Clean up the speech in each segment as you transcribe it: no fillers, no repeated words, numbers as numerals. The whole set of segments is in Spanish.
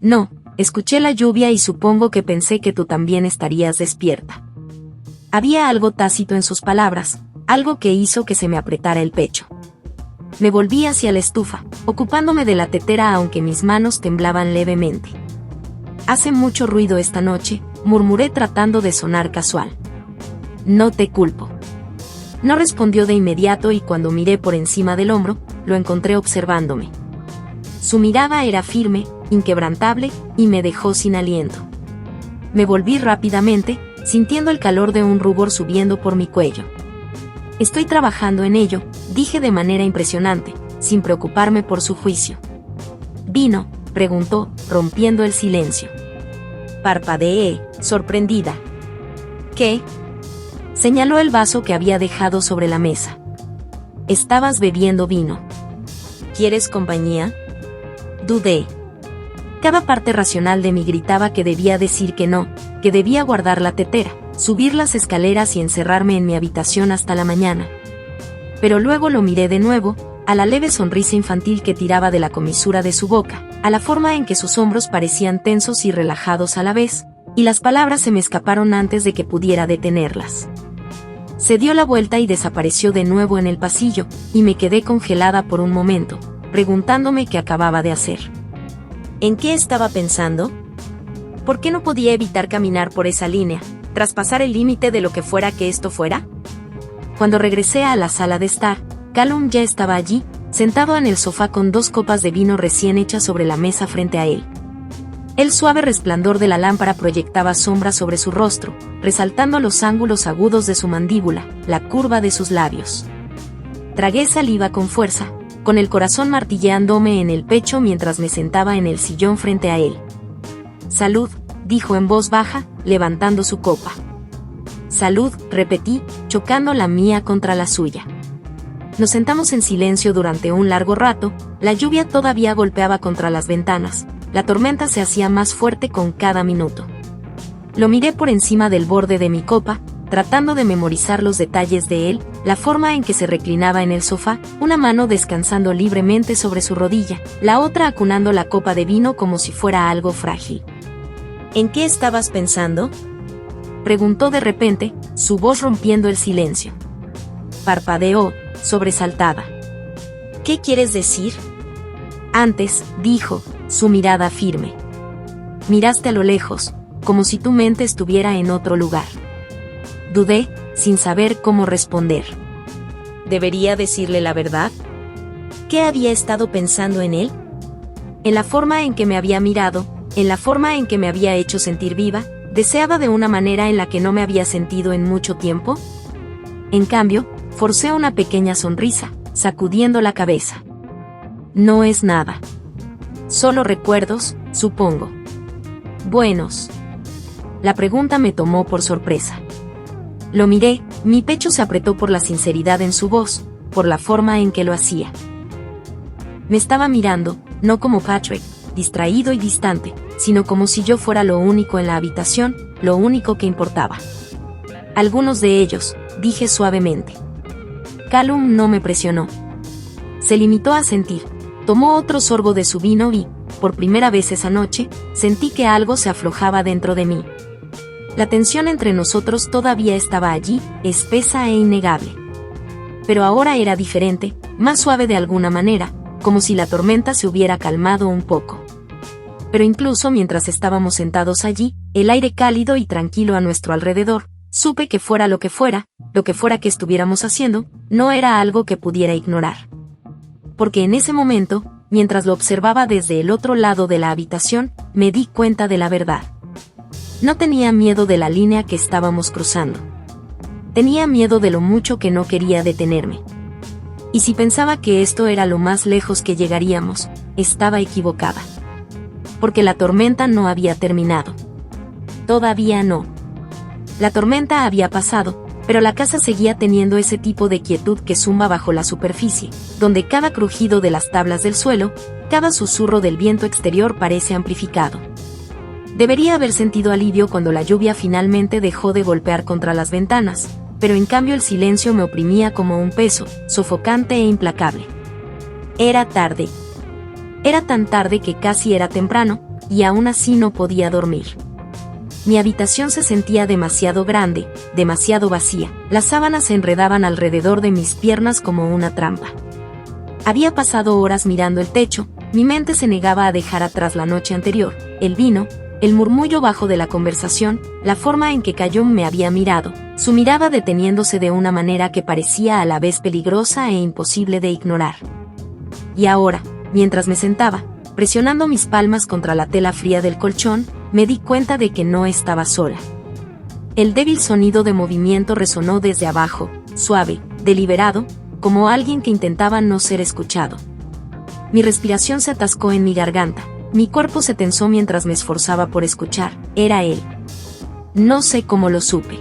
No, escuché la lluvia y supongo que pensé que tú también estarías despierta. Había algo tácito en sus palabras, algo que hizo que se me apretara el pecho. Me volví hacia la estufa, ocupándome de la tetera aunque mis manos temblaban levemente. Hace mucho ruido esta noche, murmuré tratando de sonar casual. No te culpo. No respondió de inmediato y cuando miré por encima del hombro, lo encontré observándome. Su mirada era firme, inquebrantable, y me dejó sin aliento. Me volví rápidamente, sintiendo el calor de un rubor subiendo por mi cuello. Estoy trabajando en ello, dije de manera impresionante, sin preocuparme por su juicio. ¿Vino?, preguntó, rompiendo el silencio. Parpadeé, sorprendida. ¿Qué? Señaló el vaso que había dejado sobre la mesa. Estabas bebiendo vino. ¿Quieres compañía? Dudé. Cada parte racional de mí gritaba que debía decir que no, que debía guardar la tetera, subir las escaleras y encerrarme en mi habitación hasta la mañana. Pero luego lo miré de nuevo, a la leve sonrisa infantil que tiraba de la comisura de su boca, a la forma en que sus hombros parecían tensos y relajados a la vez, y las palabras se me escaparon antes de que pudiera detenerlas. Se dio la vuelta y desapareció de nuevo en el pasillo, y me quedé congelada por un momento, preguntándome qué acababa de hacer. ¿En qué estaba pensando? ¿Por qué no podía evitar caminar por esa línea, traspasar el límite de lo que fuera que esto fuera? Cuando regresé a la sala de estar, Callum ya estaba allí, sentado en el sofá con 2 copas de vino recién hechas sobre la mesa frente a él. El suave resplandor de la lámpara proyectaba sombra sobre su rostro, resaltando los ángulos agudos de su mandíbula, la curva de sus labios. Tragué saliva con fuerza, con el corazón martilleándome en el pecho mientras me sentaba en el sillón frente a él. «Salud», dijo en voz baja, levantando su copa. «Salud», repetí, chocando la mía contra la suya. Nos sentamos en silencio durante un largo rato, la lluvia todavía golpeaba contra las ventanas. La tormenta se hacía más fuerte con cada minuto. Lo miré por encima del borde de mi copa, tratando de memorizar los detalles de él, la forma en que se reclinaba en el sofá, una mano descansando libremente sobre su rodilla, la otra acunando la copa de vino como si fuera algo frágil. ¿En qué estabas pensando?, preguntó de repente, su voz rompiendo el silencio. Parpadeó, sobresaltada. ¿Qué quieres decir? Antes, dijo, su mirada firme. Miraste a lo lejos, como si tu mente estuviera en otro lugar. Dudé, sin saber cómo responder. ¿Debería decirle la verdad? ¿Qué había estado pensando en él? En la forma en que me había mirado, en la forma en que me había hecho sentir viva, deseada de una manera en la que no me había sentido en mucho tiempo. En cambio, forcé una pequeña sonrisa, sacudiendo la cabeza. No es nada. Solo recuerdos, supongo. Buenos. La pregunta me tomó por sorpresa. Lo miré, mi pecho se apretó por la sinceridad en su voz, por la forma en que lo hacía. Me estaba mirando, no como Patrick, distraído y distante, sino como si yo fuera lo único en la habitación, lo único que importaba. Algunos de ellos, dije suavemente. Callum no me presionó. Se limitó a sentir. Tomó otro sorbo de su vino y, por primera vez esa noche, sentí que algo se aflojaba dentro de mí. La tensión entre nosotros todavía estaba allí, espesa e innegable. Pero ahora era diferente, más suave de alguna manera, como si la tormenta se hubiera calmado un poco. Pero incluso mientras estábamos sentados allí, el aire cálido y tranquilo a nuestro alrededor, supe que fuera lo que fuera que estuviéramos haciendo, no era algo que pudiera ignorar. Porque en ese momento, mientras lo observaba desde el otro lado de la habitación, me di cuenta de la verdad. No tenía miedo de la línea que estábamos cruzando. Tenía miedo de lo mucho que no quería detenerme. Y si pensaba que esto era lo más lejos que llegaríamos, estaba equivocada. Porque la tormenta no había terminado. Todavía no. La tormenta había pasado, pero la casa seguía teniendo ese tipo de quietud que zumba bajo la superficie, donde cada crujido de las tablas del suelo, cada susurro del viento exterior parece amplificado. Debería haber sentido alivio cuando la lluvia finalmente dejó de golpear contra las ventanas, pero en cambio el silencio me oprimía como un peso, sofocante e implacable. Era tarde. Era tan tarde que casi era temprano, y aún así no podía dormir. Mi habitación se sentía demasiado grande, demasiado vacía. Las sábanas se enredaban alrededor de mis piernas como una trampa. Había pasado horas mirando el techo, mi mente se negaba a dejar atrás la noche anterior, el vino, el murmullo bajo de la conversación, la forma en que Callum me había mirado, su mirada deteniéndose de una manera que parecía a la vez peligrosa e imposible de ignorar. Y ahora, mientras me sentaba, presionando mis palmas contra la tela fría del colchón, me di cuenta de que no estaba sola. El débil sonido de movimiento resonó desde abajo, suave, deliberado, como alguien que intentaba no ser escuchado. Mi respiración se atascó en mi garganta, mi cuerpo se tensó mientras me esforzaba por escuchar. Era él. No sé cómo lo supe.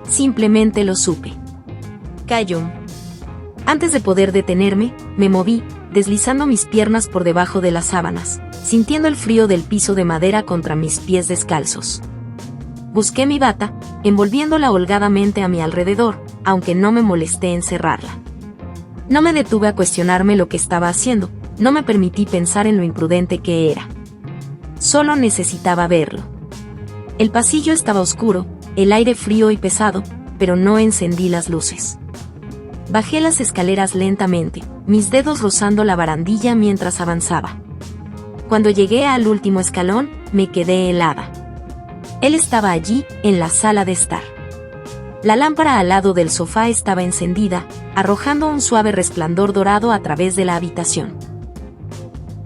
Simplemente lo supe. Callum. Antes de poder detenerme, me moví, deslizando mis piernas por debajo de las sábanas, sintiendo el frío del piso de madera contra mis pies descalzos. Busqué mi bata, envolviéndola holgadamente a mi alrededor, aunque no me molesté en cerrarla. No me detuve a cuestionarme lo que estaba haciendo, no me permití pensar en lo imprudente que era. Solo necesitaba verlo. El pasillo estaba oscuro, el aire frío y pesado, pero no encendí las luces. Bajé las escaleras lentamente, mis dedos rozando la barandilla mientras avanzaba. Cuando llegué al último escalón, me quedé helada. Él estaba allí, en la sala de estar. La lámpara al lado del sofá estaba encendida, arrojando un suave resplandor dorado a través de la habitación.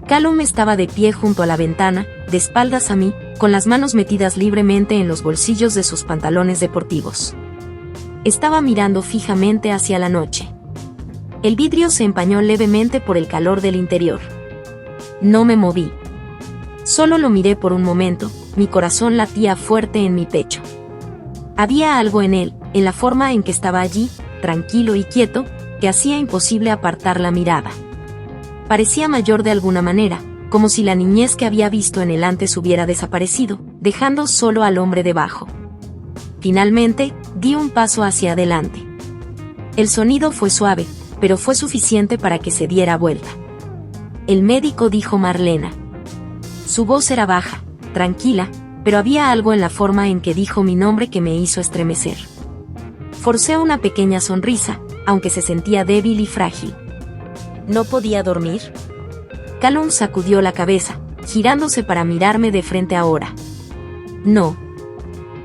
Callum estaba de pie junto a la ventana, de espaldas a mí, con las manos metidas libremente en los bolsillos de sus pantalones deportivos. Estaba mirando fijamente hacia la noche. El vidrio se empañó levemente por el calor del interior. No me moví. Solo lo miré por un momento, mi corazón latía fuerte en mi pecho. Había algo en él, en la forma en que estaba allí, tranquilo y quieto, que hacía imposible apartar la mirada. Parecía mayor de alguna manera, como si la niñez que había visto en él antes hubiera desaparecido, dejando solo al hombre debajo. Finalmente, di un paso hacia adelante. El sonido fue suave, pero fue suficiente para que se diera vuelta. El médico, dijo Marlena. Su voz era baja, tranquila, pero había algo en la forma en que dijo mi nombre que me hizo estremecer. Forcé una pequeña sonrisa, aunque se sentía débil y frágil. ¿No podía dormir? Callum sacudió la cabeza, girándose para mirarme de frente ahora. No.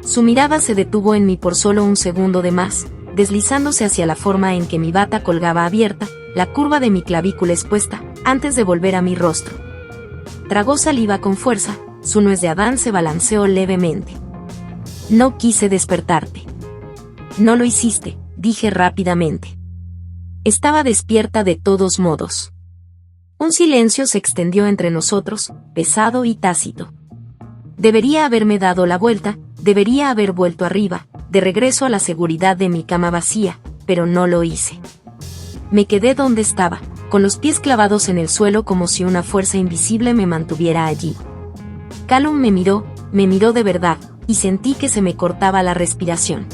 Su mirada se detuvo en mí por solo un segundo de más, deslizándose hacia la forma en que mi bata colgaba abierta, la curva de mi clavícula expuesta, antes de volver a mi rostro. Tragó saliva con fuerza, su nuez de Adán se balanceó levemente. No quise despertarte. No lo hiciste, dije rápidamente. Estaba despierta de todos modos. Un silencio se extendió entre nosotros, pesado y tácito. Debería haberme dado la vuelta, debería haber vuelto arriba, de regreso a la seguridad de mi cama vacía, pero no lo hice. Me quedé donde estaba, con los pies clavados en el suelo como si una fuerza invisible me mantuviera allí. Callum me miró de verdad, y sentí que se me cortaba la respiración.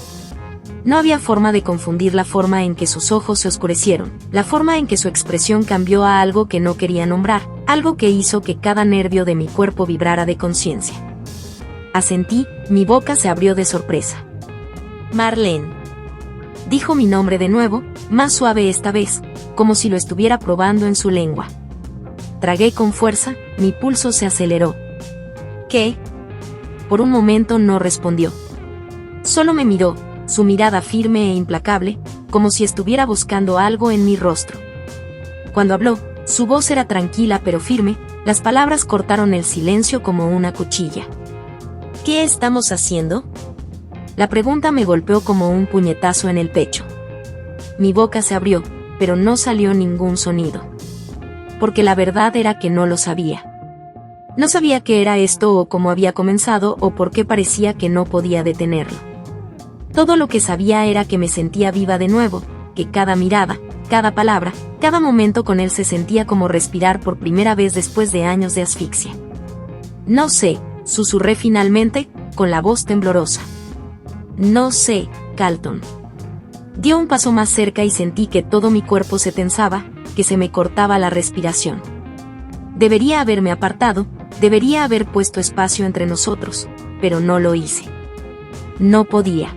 No había forma de confundir la forma en que sus ojos se oscurecieron, la forma en que su expresión cambió a algo que no quería nombrar, algo que hizo que cada nervio de mi cuerpo vibrara de conciencia. Asentí, mi boca se abrió de sorpresa. Marlene. Dijo mi nombre de nuevo, más suave esta vez, como si lo estuviera probando en su lengua. Tragué con fuerza, mi pulso se aceleró. ¿Qué? Por un momento no respondió. Solo me miró, su mirada firme e implacable, como si estuviera buscando algo en mi rostro. Cuando habló, su voz era tranquila pero firme, las palabras cortaron el silencio como una cuchilla. ¿Qué estamos haciendo? La pregunta me golpeó como un puñetazo en el pecho. Mi boca se abrió, pero no salió ningún sonido. Porque la verdad era que no lo sabía. No sabía qué era esto o cómo había comenzado o por qué parecía que no podía detenerlo. Todo lo que sabía era que me sentía viva de nuevo, que cada mirada, cada palabra, cada momento con él se sentía como respirar por primera vez después de años de asfixia. No sé, susurré finalmente, con la voz temblorosa. No sé, Calton. Dio un paso más cerca y sentí que todo mi cuerpo se tensaba, que se me cortaba la respiración. Debería haberme apartado, Debería haber puesto espacio entre nosotros, pero no lo hice. No podía.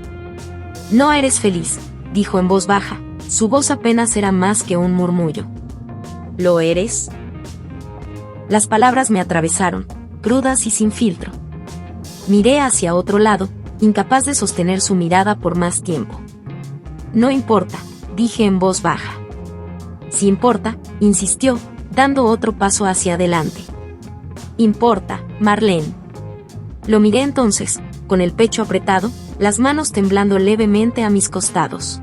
No eres feliz, dijo en voz baja. Su voz apenas era más que un murmullo. ¿Lo eres? Las palabras me atravesaron, crudas y sin filtro. Miré hacia otro lado, incapaz de sostener su mirada por más tiempo. No importa, dije en voz baja. Sí importa, insistió, dando otro paso hacia adelante. Importa, Marlene. Lo miré entonces, con el pecho apretado, las manos temblando levemente a mis costados.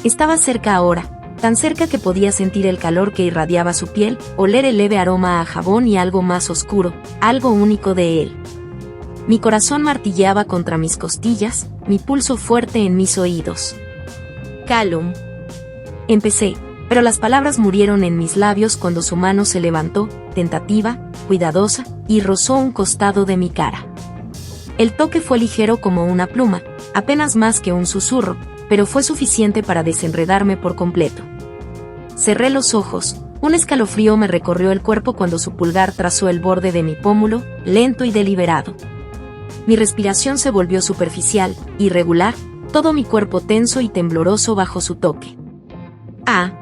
Estaba cerca ahora, tan cerca que podía sentir el calor que irradiaba su piel, oler el leve aroma a jabón y algo más oscuro, algo único de él. Mi corazón martilleaba contra mis costillas, mi pulso fuerte en mis oídos. Callum. Empecé, pero las palabras murieron en mis labios cuando su mano se levantó, tentativa, cuidadosa, y rozó un costado de mi cara. El toque fue ligero como una pluma, apenas más que un susurro, pero fue suficiente para desenredarme por completo. Cerré los ojos, un escalofrío me recorrió el cuerpo cuando su pulgar trazó el borde de mi pómulo, lento y deliberado. Mi respiración se volvió superficial, irregular, todo mi cuerpo tenso y tembloroso bajo su toque. «Ah.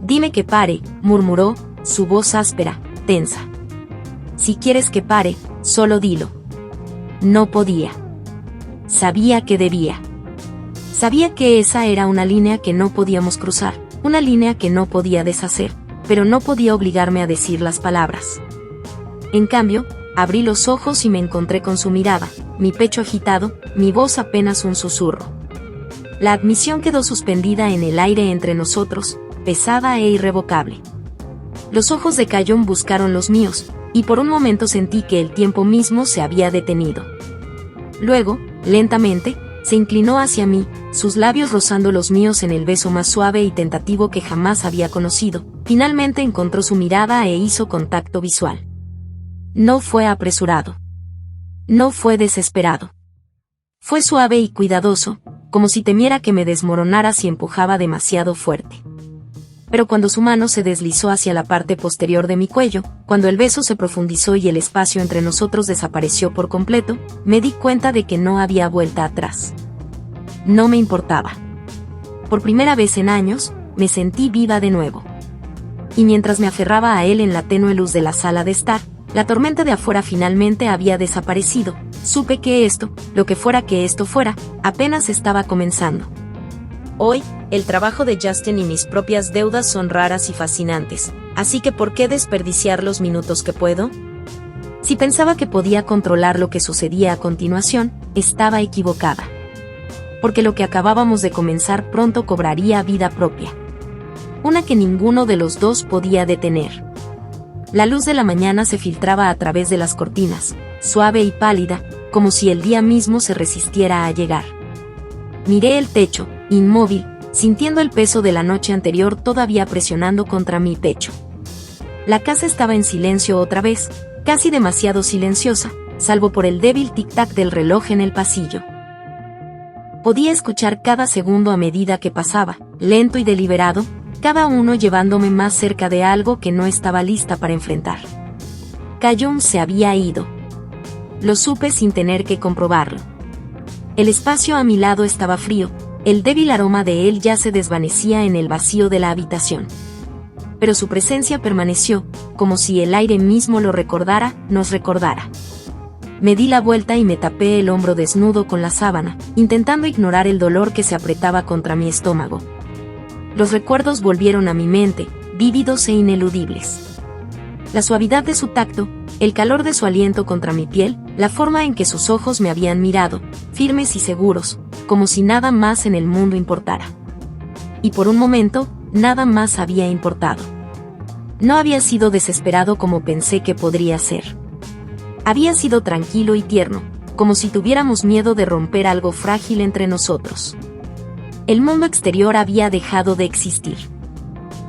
Dime que pare», murmuró, su voz áspera, tensa. «Si quieres que pare, solo dilo». No podía. Sabía que debía. Sabía que esa era una línea que no podíamos cruzar, una línea que no podía deshacer, pero no podía obligarme a decir las palabras. En cambio, abrí los ojos y me encontré con su mirada, mi pecho agitado, mi voz apenas un susurro. La admisión quedó suspendida en el aire entre nosotros, pesada e irrevocable. Los ojos de Callum buscaron los míos, y por un momento sentí que el tiempo mismo se había detenido. Luego, lentamente, se inclinó hacia mí, sus labios rozando los míos en el beso más suave y tentativo que jamás había conocido. Finalmente encontró su mirada e hizo contacto visual. No fue apresurado. No fue desesperado. Fue suave y cuidadoso, como si temiera que me desmoronara si empujaba demasiado fuerte. Pero cuando su mano se deslizó hacia la parte posterior de mi cuello, cuando el beso se profundizó y el espacio entre nosotros desapareció por completo, me di cuenta de que no había vuelta atrás. No me importaba. Por primera vez en años, me sentí viva de nuevo. Y mientras me aferraba a él en la tenue luz de la sala de estar, la tormenta de afuera finalmente había desaparecido. Supe que esto, lo que fuera que esto fuera, apenas estaba comenzando. Hoy, el trabajo de Justin y mis propias deudas son raras y fascinantes, así que ¿por qué desperdiciar los minutos que puedo? Si pensaba que podía controlar lo que sucedía a continuación, estaba equivocada. Porque lo que acabábamos de comenzar pronto cobraría vida propia. Una que ninguno de los dos podía detener. La luz de la mañana se filtraba a través de las cortinas, suave y pálida, como si el día mismo se resistiera a llegar. Miré el techo, inmóvil, sintiendo el peso de la noche anterior todavía presionando contra mi pecho. La casa estaba en silencio otra vez, casi demasiado silenciosa, salvo por el débil tic-tac del reloj en el pasillo. Podía escuchar cada segundo a medida que pasaba, lento y deliberado, cada uno llevándome más cerca de algo que no estaba lista para enfrentar. Callum se había ido. Lo supe sin tener que comprobarlo. El espacio a mi lado estaba frío, el débil aroma de él ya se desvanecía en el vacío de la habitación. Pero su presencia permaneció, como si el aire mismo lo recordara, nos recordara. Me di la vuelta y me tapé el hombro desnudo con la sábana, intentando ignorar el dolor que se apretaba contra mi estómago. Los recuerdos volvieron a mi mente, vívidos e ineludibles. La suavidad de su tacto, el calor de su aliento contra mi piel, la forma en que sus ojos me habían mirado, firmes y seguros, como si nada más en el mundo importara. Y por un momento, nada más había importado. No había sido desesperado como pensé que podría ser. Había sido tranquilo y tierno, como si tuviéramos miedo de romper algo frágil entre nosotros. El mundo exterior había dejado de existir.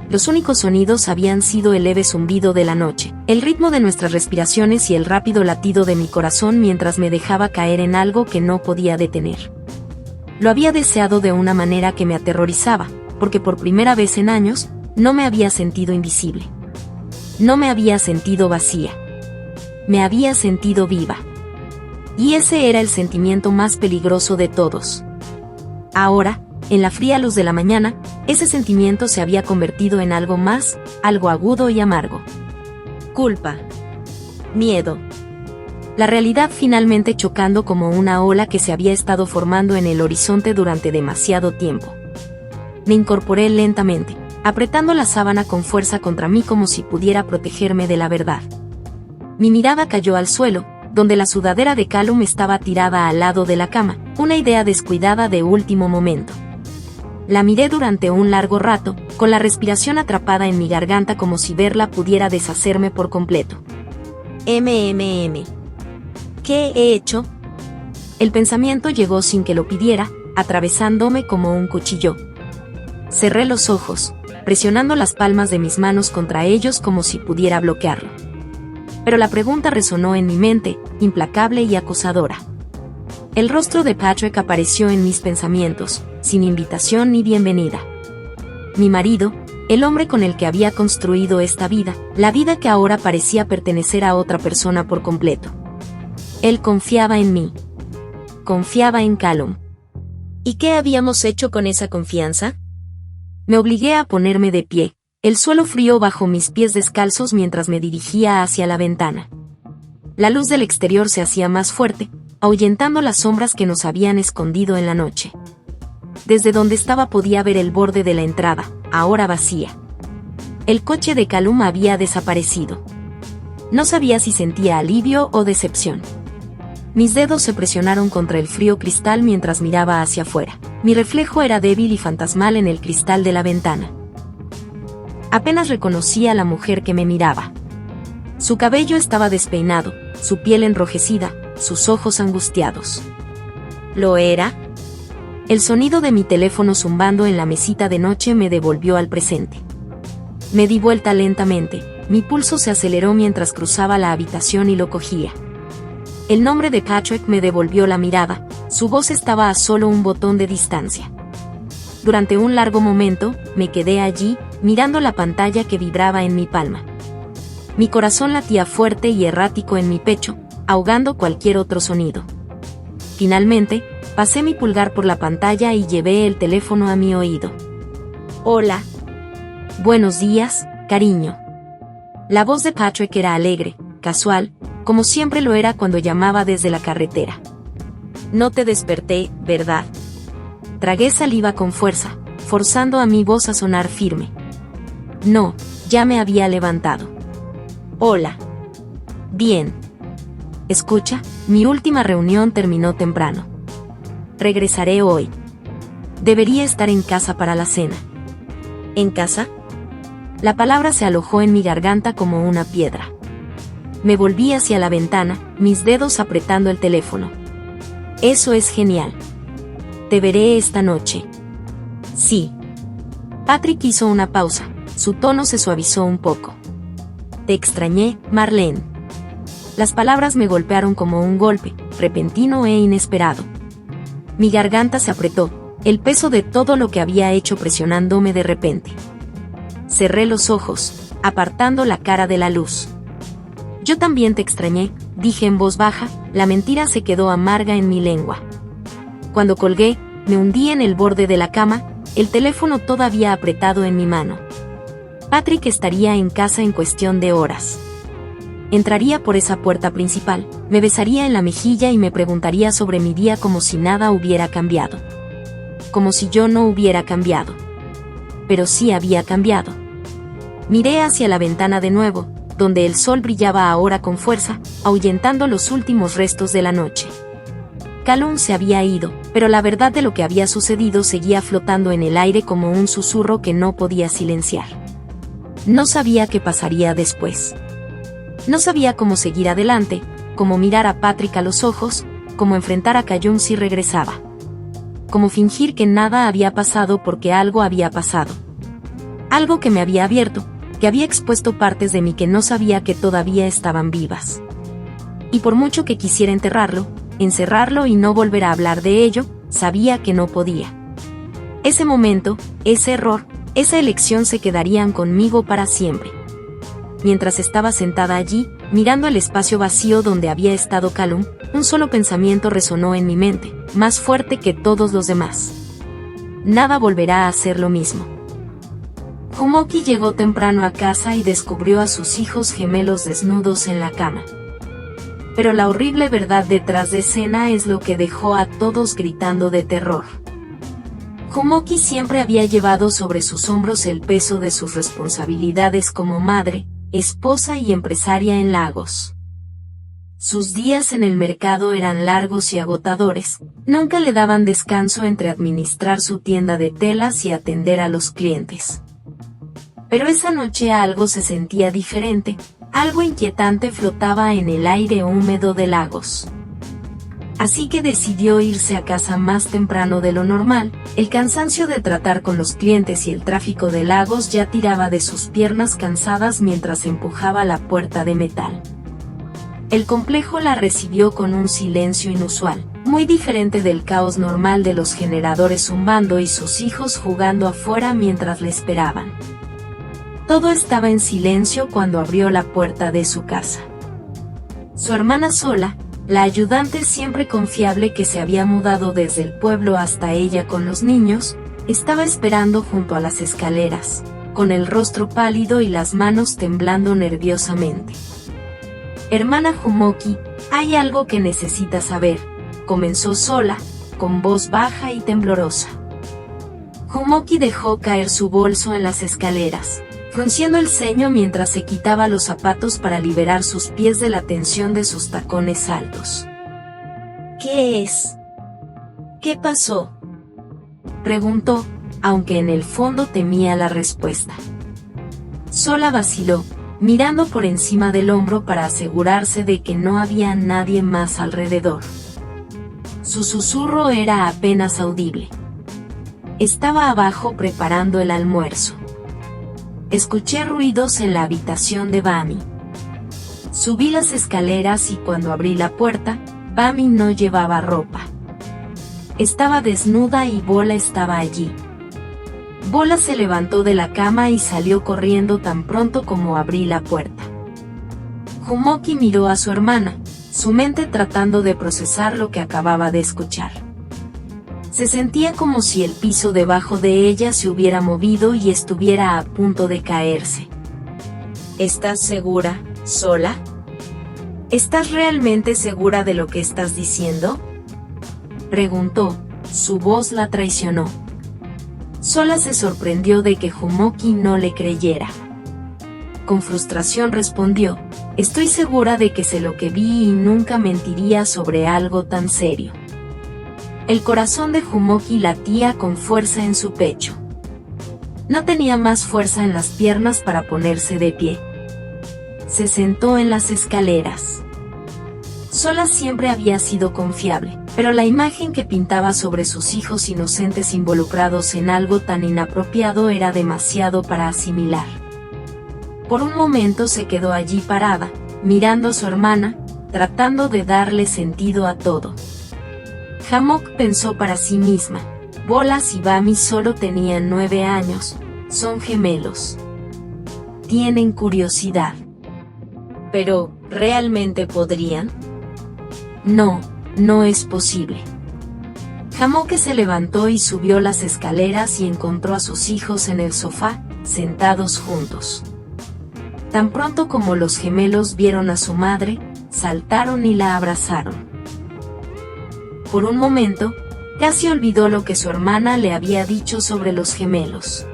Los únicos sonidos habían sido el leve zumbido de la noche, el ritmo de nuestras respiraciones y el rápido latido de mi corazón mientras me dejaba caer en algo que no podía detener. Lo había deseado de una manera que me aterrorizaba, porque por primera vez en años, no me había sentido invisible. No me había sentido vacía. me había sentido viva. Y ese era el sentimiento más peligroso de todos. Ahora, en la fría luz de la mañana, ese sentimiento se había convertido en algo más, algo agudo y amargo. Culpa. Miedo. La realidad finalmente chocando como una ola que se había estado formando en el horizonte durante demasiado tiempo. Me incorporé lentamente, apretando la sábana con fuerza contra mí como si pudiera protegerme de la verdad. Mi mirada cayó al suelo, donde la sudadera de Callum estaba tirada al lado de la cama, una idea descuidada de último momento. La miré durante un largo rato, con la respiración atrapada en mi garganta como si verla pudiera deshacerme por completo. ¿Qué he hecho? El pensamiento llegó sin que lo pidiera, atravesándome como un cuchillo. Cerré los ojos, presionando las palmas de mis manos contra ellos como si pudiera bloquearlo. Pero la pregunta resonó en mi mente, implacable y acosadora. El rostro de Patrick apareció en mis pensamientos, sin invitación ni bienvenida. Mi marido, el hombre con el que había construido esta vida, la vida que ahora parecía pertenecer a otra persona por completo. Él confiaba en mí. Confiaba en Callum. ¿Y qué habíamos hecho con esa confianza? Me obligué a ponerme de pie, el suelo frío bajo mis pies descalzos mientras me dirigía hacia la ventana. La luz del exterior se hacía más fuerte, ahuyentando las sombras que nos habían escondido en la noche. Desde donde estaba podía ver el borde de la entrada, ahora vacía. El coche de Callum había desaparecido. No sabía si sentía alivio o decepción. Mis dedos se presionaron contra el frío cristal mientras miraba hacia afuera. Mi reflejo era débil y fantasmal en el cristal de la ventana. Apenas reconocí a la mujer que me miraba. Su cabello estaba despeinado, su piel enrojecida, sus ojos angustiados. ¿Lo era? El sonido de mi teléfono zumbando en la mesita de noche me devolvió al presente. Me di vuelta lentamente, mi pulso se aceleró mientras cruzaba la habitación y lo cogía. El nombre de Patrick me devolvió la mirada, su voz estaba a solo un botón de distancia. Durante un largo momento, me quedé allí, mirando la pantalla que vibraba en mi palma. Mi corazón latía fuerte y errático en mi pecho, ahogando cualquier otro sonido. Finalmente, pasé mi pulgar por la pantalla y llevé el teléfono a mi oído. Hola. Buenos días, cariño. La voz de Patrick era alegre, casual, como siempre lo era cuando llamaba desde la carretera. No te desperté, ¿verdad? Tragué saliva con fuerza, forzando a mi voz a sonar firme. No, ya me había levantado. Hola. Bien. Escucha, mi última reunión terminó temprano. Regresaré hoy. Debería estar en casa para la cena. ¿En casa? La palabra se alojó en mi garganta como una piedra. Me volví hacia la ventana, mis dedos apretando el teléfono. Eso es genial. Te veré esta noche. Sí. Patrick hizo una pausa, su tono se suavizó un poco. Te extrañé, Marlene. Las palabras me golpearon como un golpe, repentino e inesperado. Mi garganta se apretó, el peso de todo lo que había hecho presionándome de repente. Cerré los ojos, apartando la cara de la luz. Yo también te extrañé, dije en voz baja, la mentira se quedó amarga en mi lengua. Cuando colgué, me hundí en el borde de la cama, el teléfono todavía apretado en mi mano. Patrick estaría en casa en cuestión de horas. Entraría por esa puerta principal, me besaría en la mejilla y me preguntaría sobre mi día como si nada hubiera cambiado. Como si yo no hubiera cambiado. Pero sí había cambiado. Miré hacia la ventana de nuevo, donde el sol brillaba ahora con fuerza, ahuyentando los últimos restos de la noche. Callum se había ido, pero la verdad de lo que había sucedido seguía flotando en el aire como un susurro que no podía silenciar. No sabía qué pasaría después. No sabía cómo seguir adelante, cómo mirar a Patrick a los ojos, cómo enfrentar a Callum si regresaba. Cómo fingir que nada había pasado porque algo había pasado. Algo que me había abierto, que había expuesto partes de mí que no sabía que todavía estaban vivas. Y por mucho que quisiera enterrarlo, encerrarlo y no volver a hablar de ello, sabía que no podía. Ese momento, ese error, esa elección se quedarían conmigo para siempre. mientras estaba sentada allí, mirando el espacio vacío donde había estado Callum, un solo pensamiento resonó en mi mente, más fuerte que todos los demás. Nada volverá a ser lo mismo. Jumoki llegó temprano a casa y descubrió a sus hijos gemelos desnudos en la cama. Pero la horrible verdad detrás de escena es lo que dejó a todos gritando de terror. Jumoki siempre había llevado sobre sus hombros el peso de sus responsabilidades como madre, esposa y empresaria en Lagos. Sus días en el mercado eran largos y agotadores, nunca le daban descanso entre administrar su tienda de telas y atender a los clientes. Pero esa noche algo se sentía diferente, algo inquietante flotaba en el aire húmedo de Lagos. Así que decidió irse a casa más temprano de lo normal. El cansancio de tratar con los clientes y el tráfico de Lagos ya tiraba de sus piernas cansadas mientras empujaba la puerta de metal. El complejo la recibió con un silencio inusual, muy diferente del caos normal de los generadores zumbando y sus hijos jugando afuera mientras le esperaban. Todo estaba en silencio cuando abrió la puerta de su casa. Su hermana sola, la ayudante siempre confiable que se había mudado desde el pueblo hasta ella con los niños, estaba esperando junto a las escaleras, con el rostro pálido y las manos temblando nerviosamente. «Hermana Jumoki, hay algo que necesitas saber», comenzó sola, con voz baja y temblorosa. Jumoki dejó caer su bolso en las escaleras, frunciendo el ceño mientras se quitaba los zapatos para liberar sus pies de la tensión de sus tacones altos. «¿Qué es? ¿Qué pasó?», preguntó, aunque en el fondo temía la respuesta. Sola vaciló, mirando por encima del hombro para asegurarse de que no había nadie más alrededor. Su susurro era apenas audible. Estaba abajo preparando el almuerzo. Escuché ruidos en la habitación de Bami. Subí las escaleras y cuando abrí la puerta, Bami no llevaba ropa. Estaba desnuda y Bola estaba allí. Bola se levantó de la cama y salió corriendo tan pronto como abrí la puerta. Jumoki miró a su hermana, su mente tratando de procesar lo que acababa de escuchar. Se sentía como si el piso debajo de ella se hubiera movido y estuviera a punto de caerse. «¿Estás segura, Sola? ¿Estás realmente segura de lo que estás diciendo?», preguntó, su voz la traicionó. Sola se sorprendió de que Jumoki no le creyera. Con frustración respondió, «Estoy segura de que sé lo que vi y nunca mentiría sobre algo tan serio». El corazón de Jumoki latía con fuerza en su pecho. No tenía más fuerza en las piernas para ponerse de pie. Se sentó en las escaleras. Sola siempre había sido confiable, pero la imagen que pintaba sobre sus hijos inocentes involucrados en algo tan inapropiado era demasiado para asimilar. Por un momento se quedó allí parada, mirando a su hermana, tratando de darle sentido a todo. Hammock pensó para sí misma, Bolas y Bami solo tenían 9 años, son gemelos. Tienen curiosidad. Pero, ¿realmente podrían? No, no es posible. Hammock se levantó y subió las escaleras y encontró a sus hijos en el sofá, sentados juntos. Tan pronto como los gemelos vieron a su madre, saltaron y la abrazaron. Por un momento, casi olvidó lo que su hermana le había dicho sobre los gemelos.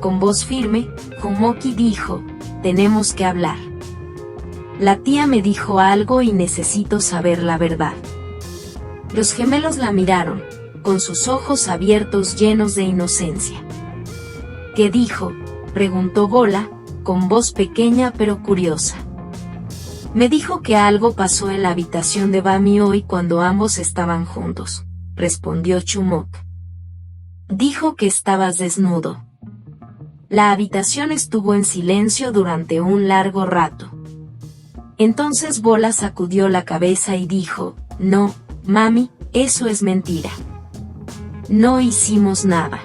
Con voz firme, Jumoki dijo, «Tenemos que hablar. La tía me dijo algo y necesito saber la verdad». Los gemelos la miraron, con sus ojos abiertos llenos de inocencia. «¿Qué dijo?», preguntó Bola, con voz pequeña pero curiosa. «Me dijo que algo pasó en la habitación de Bami hoy cuando ambos estaban juntos», respondió Chumok. «Dijo que estabas desnudo». La habitación estuvo en silencio durante un largo rato. Entonces Bola sacudió la cabeza y dijo, «No, mami, eso es mentira. No hicimos nada».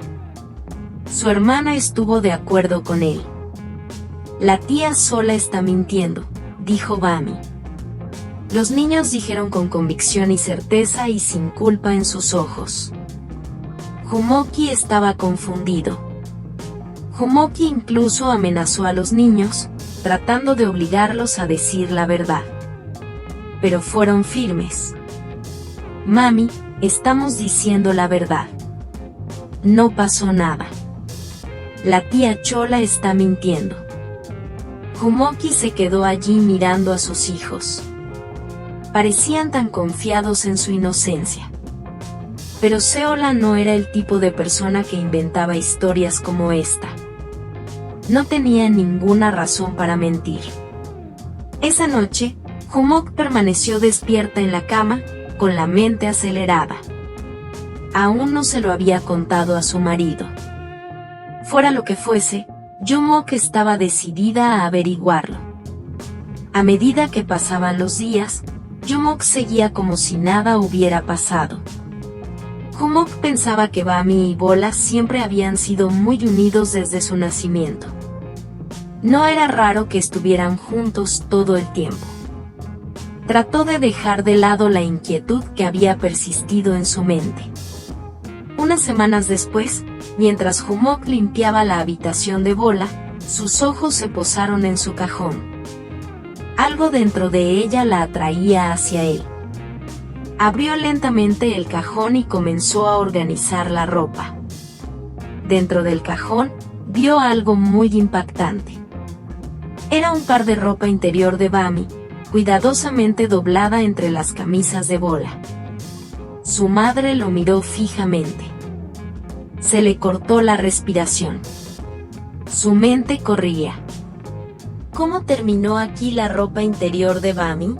Su hermana estuvo de acuerdo con él. La tía sola está mintiendo, dijo Bami. Los niños dijeron con convicción y certeza y sin culpa en sus ojos. Jumoki estaba confundido. Jumoki incluso amenazó a los niños, tratando de obligarlos a decir la verdad. Pero fueron firmes. Mami, estamos diciendo la verdad. No pasó nada. La tía Chola está mintiendo. Jumoki se quedó allí mirando a sus hijos. Parecían tan confiados en su inocencia. Pero Seola no era el tipo de persona que inventaba historias como esta. No tenía ninguna razón para mentir. Esa noche, Jumok permaneció despierta en la cama, con la mente acelerada. Aún no se lo había contado a su marido. Fuera lo que fuese, Jumok estaba decidida a averiguarlo. A medida que pasaban los días, Jumok seguía como si nada hubiera pasado. Jumok pensaba que Bami y Bola siempre habían sido muy unidos desde su nacimiento. No era raro que estuvieran juntos todo el tiempo. Trató de dejar de lado la inquietud que había persistido en su mente. Unas semanas después, mientras Jumok limpiaba la habitación de Bola, sus ojos se posaron en su cajón. Algo dentro de ella la atraía hacia él. Abrió lentamente el cajón y comenzó a organizar la ropa. Dentro del cajón, vio algo muy impactante. Era un par de ropa interior de Bami, cuidadosamente doblada entre las camisas de Bola. Su madre lo miró fijamente. Se le cortó la respiración. Su mente corría. ¿Cómo terminó aquí la ropa interior de Bami?,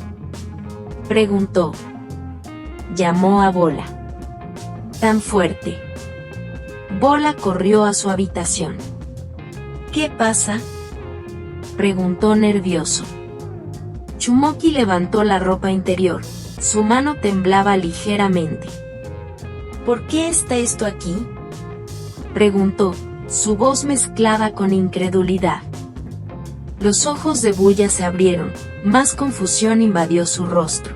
preguntó. Llamó a Bola. Tan fuerte. Bola corrió a su habitación. ¿Qué pasa?, preguntó nervioso. Chumoki levantó la ropa interior. Su mano temblaba ligeramente. ¿Por qué está esto aquí?, preguntó, su voz mezclada con incredulidad. Los ojos de Bulla se abrieron, más confusión invadió su rostro.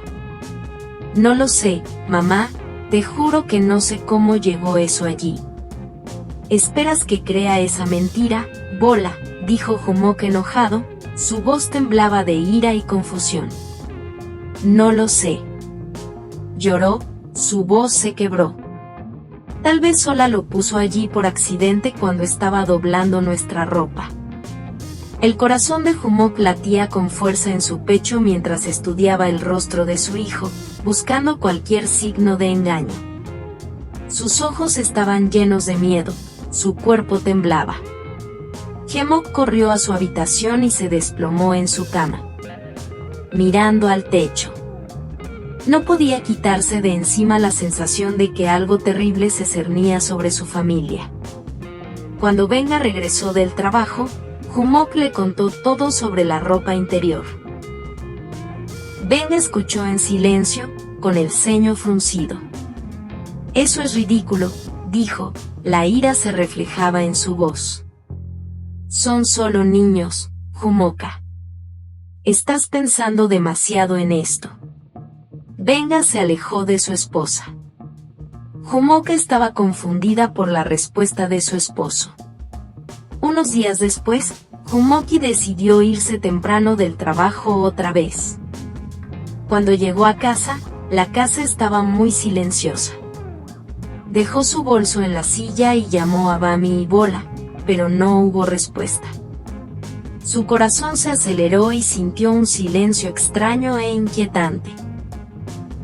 No lo sé, mamá, te juro que no sé cómo llegó eso allí. ¿Esperas que crea esa mentira, Bola?, dijo Jumok enojado, su voz temblaba de ira y confusión. No lo sé. Lloró, su voz se quebró. Tal vez Sola lo puso allí por accidente cuando estaba doblando nuestra ropa. El corazón de Jumok latía con fuerza en su pecho mientras estudiaba el rostro de su hijo, buscando cualquier signo de engaño. Sus ojos estaban llenos de miedo, su cuerpo temblaba. Jumok corrió a su habitación y se desplomó en su cama, mirando al techo. No podía quitarse de encima la sensación de que algo terrible se cernía sobre su familia. Cuando Benga regresó del trabajo, Jumok le contó todo sobre la ropa interior. Benga escuchó en silencio, con el ceño fruncido. Eso es ridículo, dijo, la ira se reflejaba en su voz. Son solo niños, Jumoka. Estás pensando demasiado en esto. Benga se alejó de su esposa. Jumoka estaba confundida por la respuesta de su esposo. Unos días después, Jumoki decidió irse temprano del trabajo otra vez. Cuando llegó a casa, la casa estaba muy silenciosa. Dejó su bolso en la silla y llamó a Bami y Bola, pero no hubo respuesta. Su corazón se aceleró y sintió un silencio extraño e inquietante.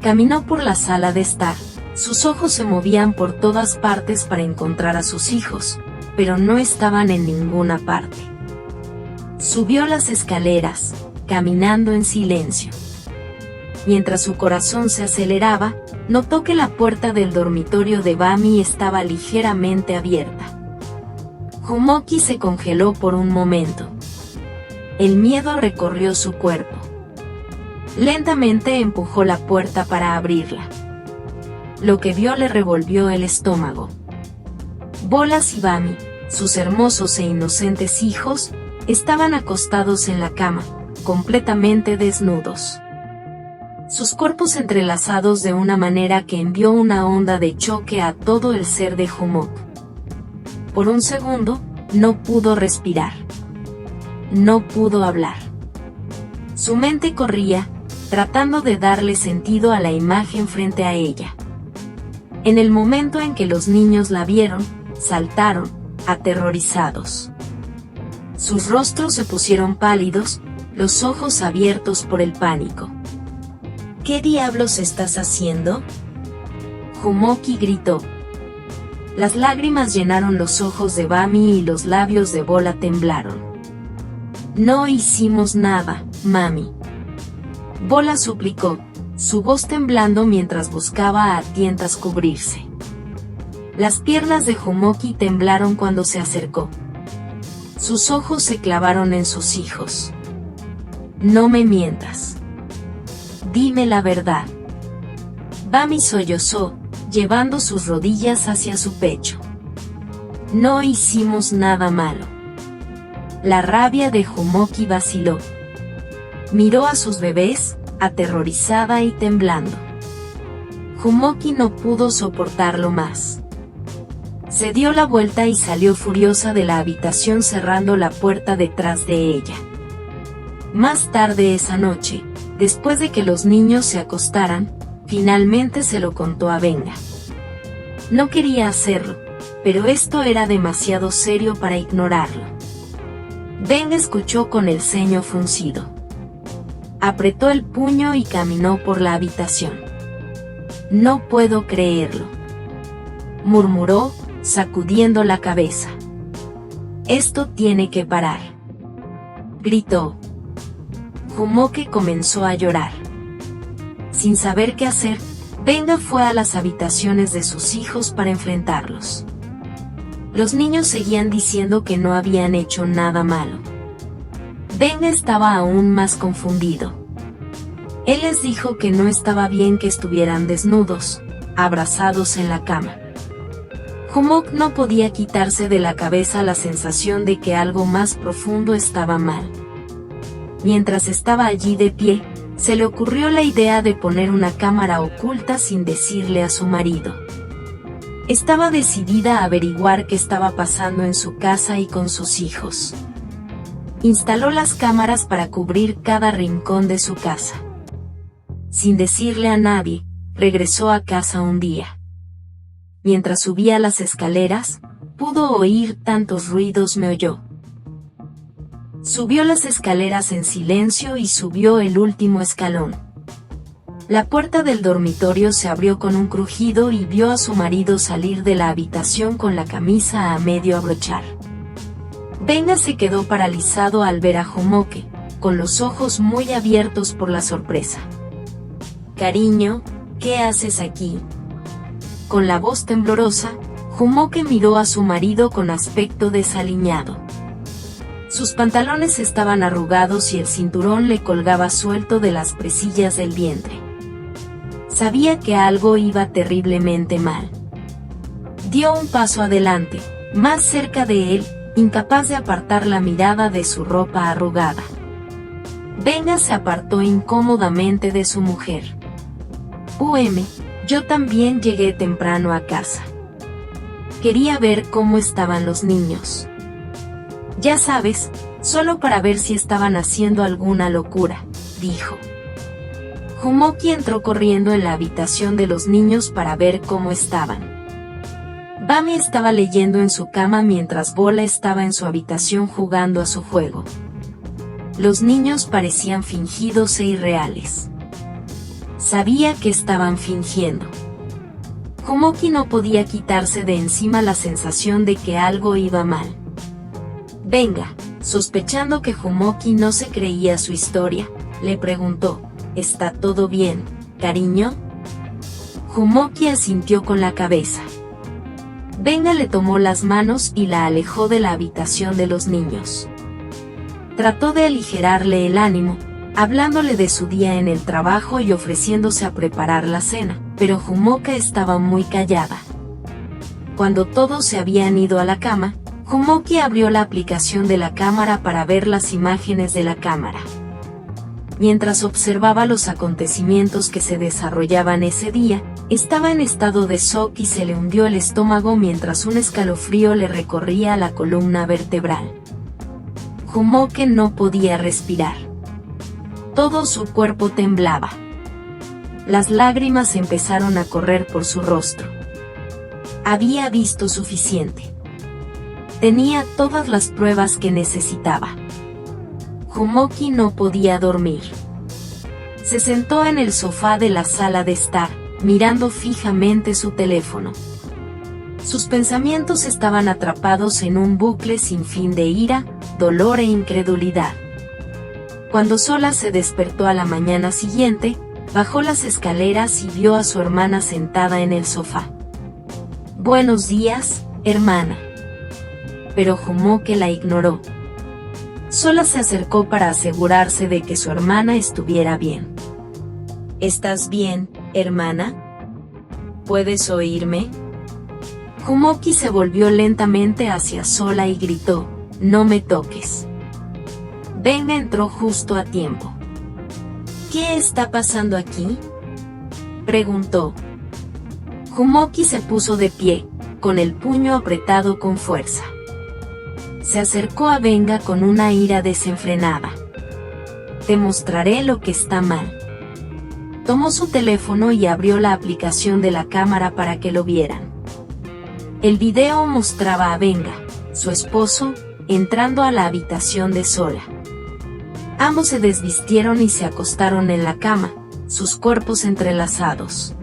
Caminó por la sala de estar, sus ojos se movían por todas partes para encontrar a sus hijos, pero no estaban en ninguna parte. Subió las escaleras, caminando en silencio. Mientras su corazón se aceleraba, notó que la puerta del dormitorio de Bami estaba ligeramente abierta. Jumoki se congeló por un momento. El miedo recorrió su cuerpo. Lentamente empujó la puerta para abrirla. Lo que vio le revolvió el estómago. Bolas y Bami, sus hermosos e inocentes hijos, Estaban acostados en la cama, completamente desnudos. Sus cuerpos entrelazados de una manera que envió una onda de choque a todo el ser de Jumok. Por un segundo, no pudo respirar. No pudo hablar. Su mente corría, tratando de darle sentido a la imagen frente a ella. En el momento en que los niños la vieron, saltaron, aterrorizados. Sus rostros se pusieron pálidos, los ojos abiertos por el pánico. ¿Qué diablos estás haciendo?, Jumoki gritó. Las lágrimas llenaron los ojos de Bami y los labios de Bola temblaron. No hicimos nada, mami. Bola suplicó, su voz temblando mientras buscaba a tientas cubrirse. Las piernas de Jumoki temblaron cuando se acercó. Sus ojos se clavaron en sus hijos. No me mientas. Dime la verdad. Bami sollozó, llevando sus rodillas hacia su pecho. No hicimos nada malo. La rabia de Jumoki vaciló. Miró a sus bebés, aterrorizada y temblando. Jumoki no pudo soportarlo más. Se dio la vuelta y salió furiosa de la habitación cerrando la puerta detrás de ella. Más tarde esa noche, después de que los niños se acostaran, finalmente se lo contó a Benga. No quería hacerlo, pero esto era demasiado serio para ignorarlo. Benga escuchó con el ceño fruncido. Apretó el puño y caminó por la habitación. No puedo creerlo, murmuró, sacudiendo la cabeza. Esto tiene que parar, gritó. Jumoki comenzó a llorar. Sin saber qué hacer, Benga fue a las habitaciones de sus hijos para enfrentarlos. Los niños seguían diciendo que no habían hecho nada malo. Benga estaba aún más confundido. Él les dijo que no estaba bien que estuvieran desnudos, abrazados en la cama. Jumok no podía quitarse de la cabeza la sensación de que algo más profundo estaba mal. Mientras estaba allí de pie, se le ocurrió la idea de poner una cámara oculta sin decirle a su marido. Estaba decidida a averiguar qué estaba pasando en su casa y con sus hijos. Instaló las cámaras para cubrir cada rincón de su casa. Sin decirle a nadie, regresó a casa un día. Mientras subía las escaleras, pudo oír tantos ruidos, me oyó. Subió las escaleras en silencio y subió el último escalón. La puerta del dormitorio se abrió con un crujido y vio a su marido salir de la habitación con la camisa a medio abrochar. Benga se quedó paralizado al ver a Jumoki, con los ojos muy abiertos por la sorpresa. Cariño, ¿qué haces aquí? Con la voz temblorosa, Jumoki miró a su marido con aspecto desaliñado. Sus pantalones estaban arrugados y el cinturón le colgaba suelto de las presillas del vientre. Sabía que algo iba terriblemente mal. Dio un paso adelante, más cerca de él, incapaz de apartar la mirada de su ropa arrugada. Benga se apartó incómodamente de su mujer. Yo también llegué temprano a casa. Quería ver cómo estaban los niños. Ya sabes, solo para ver si estaban haciendo alguna locura, dijo. Jumoki entró corriendo en la habitación de los niños para ver cómo estaban. Bami estaba leyendo en su cama mientras Bola estaba en su habitación jugando a su juego. Los niños parecían fingidos e irreales. Sabía que estaban fingiendo. Jumoki no podía quitarse de encima la sensación de que algo iba mal. Benga, sospechando que Jumoki no se creía su historia, le preguntó, ¿está todo bien, cariño? Jumoki asintió con la cabeza. Benga le tomó las manos y la alejó de la habitación de los niños. Trató de aligerarle el ánimo, hablándole de su día en el trabajo y ofreciéndose a preparar la cena, pero Jumoki estaba muy callada. Cuando todos se habían ido a la cama, Jumoki abrió la aplicación de la cámara para ver las imágenes de la cámara. Mientras observaba los acontecimientos que se desarrollaban ese día, estaba en estado de shock y se le hundió el estómago mientras un escalofrío le recorría la columna vertebral. Jumoke no podía respirar. Todo su cuerpo temblaba. Las lágrimas empezaron a correr por su rostro. Había visto suficiente. Tenía todas las pruebas que necesitaba. Jumoki no podía dormir. Se sentó en el sofá de la sala de estar, mirando fijamente su teléfono. Sus pensamientos estaban atrapados en un bucle sin fin de ira, dolor e incredulidad. Cuando Sola se despertó a la mañana siguiente, bajó las escaleras y vio a su hermana sentada en el sofá. «Buenos días, hermana». Pero Jumoke la ignoró. Sola se acercó para asegurarse de que su hermana estuviera bien. «¿Estás bien, hermana? ¿Puedes oírme?» Jumoki se volvió lentamente hacia Sola y gritó: «No me toques». Venga entró justo a tiempo. «¿Qué está pasando aquí?», preguntó. Jumoki se puso de pie, con el puño apretado con fuerza. Se acercó a Venga con una ira desenfrenada. «Te mostraré lo que está mal». Tomó su teléfono y abrió la aplicación de la cámara para que lo vieran. El video mostraba a Venga, su esposo, entrando a la habitación de Sola. Ambos se desvistieron y se acostaron en la cama, sus cuerpos entrelazados.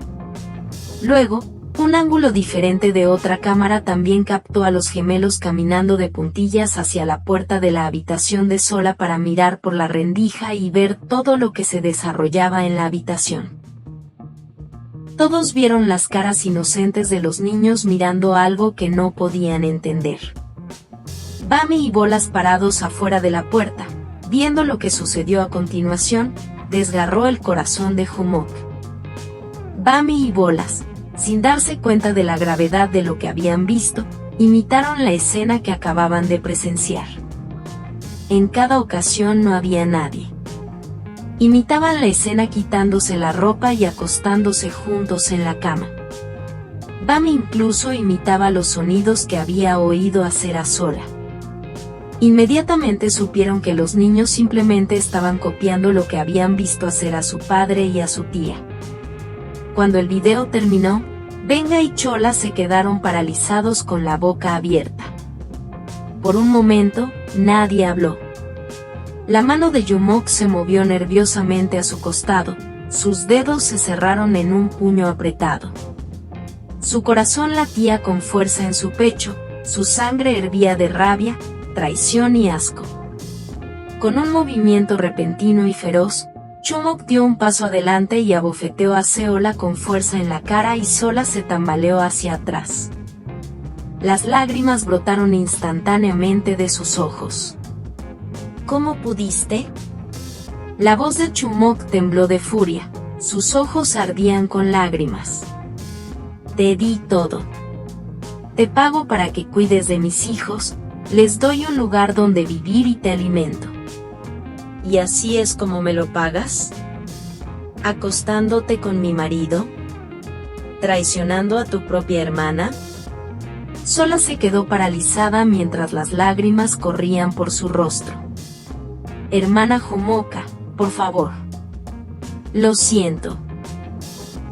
Luego, un ángulo diferente de otra cámara también captó a los gemelos caminando de puntillas hacia la puerta de la habitación de Sola para mirar por la rendija y ver todo lo que se desarrollaba en la habitación. Todos vieron las caras inocentes de los niños mirando algo que no podían entender. Bami y Bolas parados afuera de la puerta, viendo lo que sucedió a continuación, desgarró el corazón de Jumoke. Bami y Bolas, sin darse cuenta de la gravedad de lo que habían visto, imitaron la escena que acababan de presenciar. En cada ocasión no había nadie. Imitaban la escena quitándose la ropa y acostándose juntos en la cama. Bami incluso imitaba los sonidos que había oído hacer a Sola. Inmediatamente supieron que los niños simplemente estaban copiando lo que habían visto hacer a su padre y a su tía. Cuando el video terminó, Venga y Chola se quedaron paralizados con la boca abierta. Por un momento, nadie habló. La mano de Jumoke se movió nerviosamente a su costado, sus dedos se cerraron en un puño apretado. Su corazón latía con fuerza en su pecho, su sangre hervía de rabia, traición y asco. Con un movimiento repentino y feroz, Jumoke dio un paso adelante y abofeteó a Sola con fuerza en la cara y Sola se tambaleó hacia atrás. Las lágrimas brotaron instantáneamente de sus ojos. «¿Cómo pudiste?». La voz de Jumoke tembló de furia, sus ojos ardían con lágrimas. «Te di todo. Te pago para que cuides de mis hijos, les doy un lugar donde vivir y te alimento. ¿Y así es como me lo pagas? ¿Acostándote con mi marido? ¿Traicionando a tu propia hermana?». Sola se quedó paralizada mientras las lágrimas corrían por su rostro. «Hermana Jumoke, por favor». «Lo siento.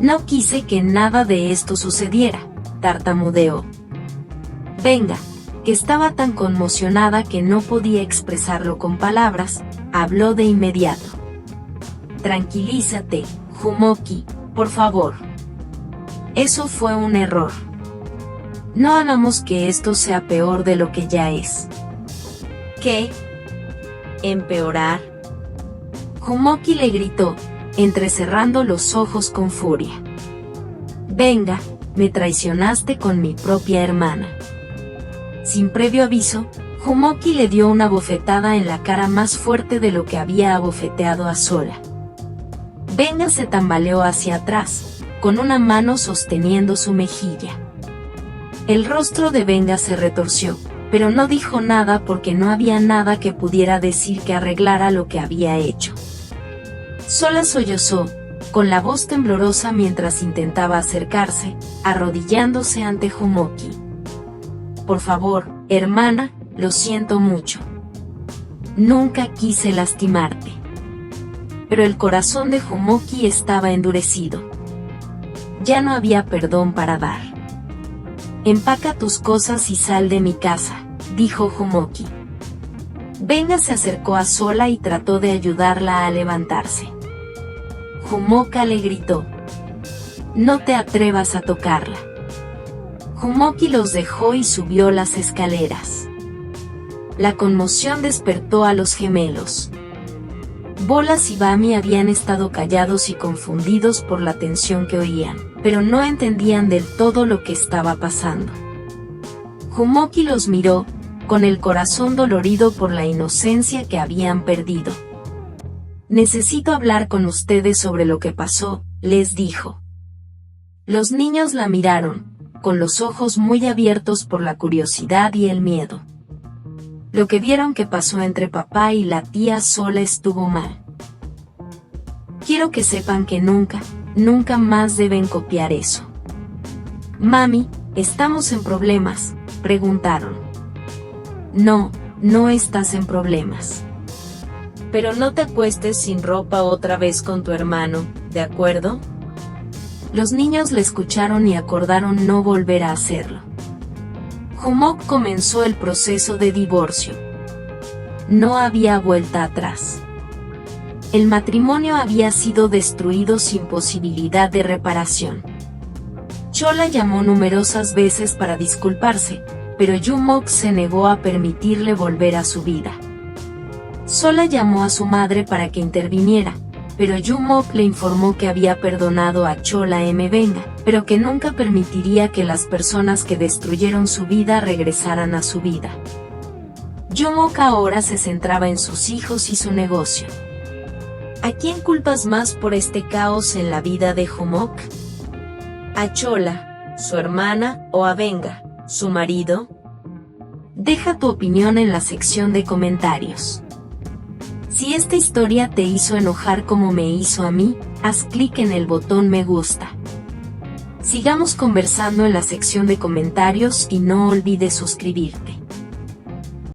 No quise que nada de esto sucediera», tartamudeó. Venga, que estaba tan conmocionada que no podía expresarlo con palabras, habló de inmediato. «Tranquilízate, Jumoke, por favor. Eso fue un error. No hagamos que esto sea peor de lo que ya es». «¿Qué? ¿Empeorar?». Jumoke le gritó, entrecerrando los ojos con furia. «Venga, me traicionaste con mi propia hermana». Sin previo aviso, Jumoke le dio una bofetada en la cara más fuerte de lo que había abofeteado a Sola. Venga se tambaleó hacia atrás, con una mano sosteniendo su mejilla. El rostro de Venga se retorció, pero no dijo nada porque no había nada que pudiera decir que arreglara lo que había hecho. Sola sollozó, con la voz temblorosa mientras intentaba acercarse, arrodillándose ante Jomoki. Por favor, hermana, lo siento mucho. Nunca quise lastimarte. Pero el corazón de Jomoki estaba endurecido. Ya no había perdón para dar. Empaca tus cosas y sal de mi casa, dijo Jomoki. Venga se acercó a Sola y trató de ayudarla a levantarse. Jomoka le gritó. No te atrevas a tocarla. Jomoki los dejó y subió las escaleras. La conmoción despertó a los gemelos. Bolas y Bami habían estado callados y confundidos por la tensión que oían, pero no entendían del todo lo que estaba pasando. Jomoki los miró, con el corazón dolorido por la inocencia que habían perdido. Necesito hablar con ustedes sobre lo que pasó, les dijo. Los niños la miraron, con los ojos muy abiertos por la curiosidad y el miedo. Lo que vieron que pasó entre papá y la tía Sola estuvo mal. Quiero que sepan que nunca más deben copiar eso. Mami, ¿estamos en problemas?, preguntaron. No estás en problemas. Pero no te acuestes sin ropa otra vez con tu hermano, ¿de acuerdo? Los niños le escucharon y acordaron no volver a hacerlo. Jomoki comenzó el proceso de divorcio. No había vuelta atrás. El matrimonio había sido destruido sin posibilidad de reparación. Chola llamó numerosas veces para disculparse, pero Jomoki se negó a permitirle volver a su vida. Sola llamó a su madre para que interviniera, pero Jomoki le informó que había perdonado a Chola Venga, pero que nunca permitiría que las personas que destruyeron su vida regresaran a su vida. Jomoki ahora se centraba en sus hijos y su negocio. ¿A quién culpas más por este caos en la vida de Jomoki? ¿A Chola, su hermana, o a Venga, su marido? Deja tu opinión en la sección de comentarios. Si esta historia te hizo enojar como me hizo a mí, haz clic en el botón me gusta. Sigamos conversando en la sección de comentarios y no olvides suscribirte.